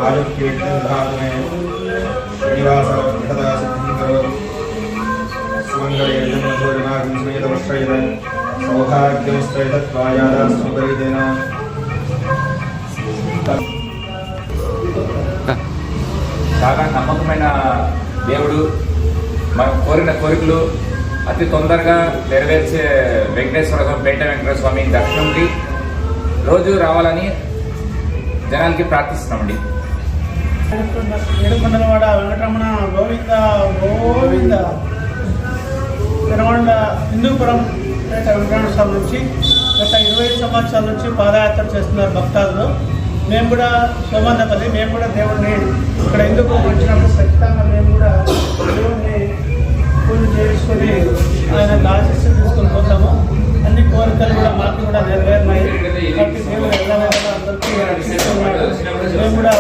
आयुर्कीर्तिधातुमे श्रीनिवासविठदा सिद्धिं करोतु सुमङ्गलेजन्मधूरिणागं श्रीयतवर्षयित सौभाग्यमस्त्रैतत्वायादास्तुपरितेन చాలా నమ్మకమైన దేవుడు మనం కోరిన కోరికలు అతి తొందరగా నెరవేర్చే వెంకటేశ్వర స్వామి పేట వెంకటేశ్వర స్వామి దర్శనంకి రోజు రావాలని జనాలకి ప్రార్థిస్తున్నామండి. ఏడుకొండలవాడ వెంకటరమణ గోవింద గోవింద పెరమండ హిందూపురం పేట వెంకటరమణ స్వామి నుంచి గత 25 సంవత్సరాల నుంచి పాదయాత్ర చేస్తున్నారు భక్తాదులు. మేము కూడా సోమందపల్లి మేము కూడా దేవుడిని ఇక్కడ ఎందుకు వచ్చినప్పుడు ఖచ్చితంగా మేము కూడా దేవుడిని పూజ చేసుకొని ఆయన ఆశీస్సులు తీసుకొని పోతాము. అన్ని కోరికలు కూడా మాకు కూడా నెరవేరినాయి. కాబట్టి దేవుడు ఎలా అందరికీ రక్షిస్తున్నాడు. మేము కూడా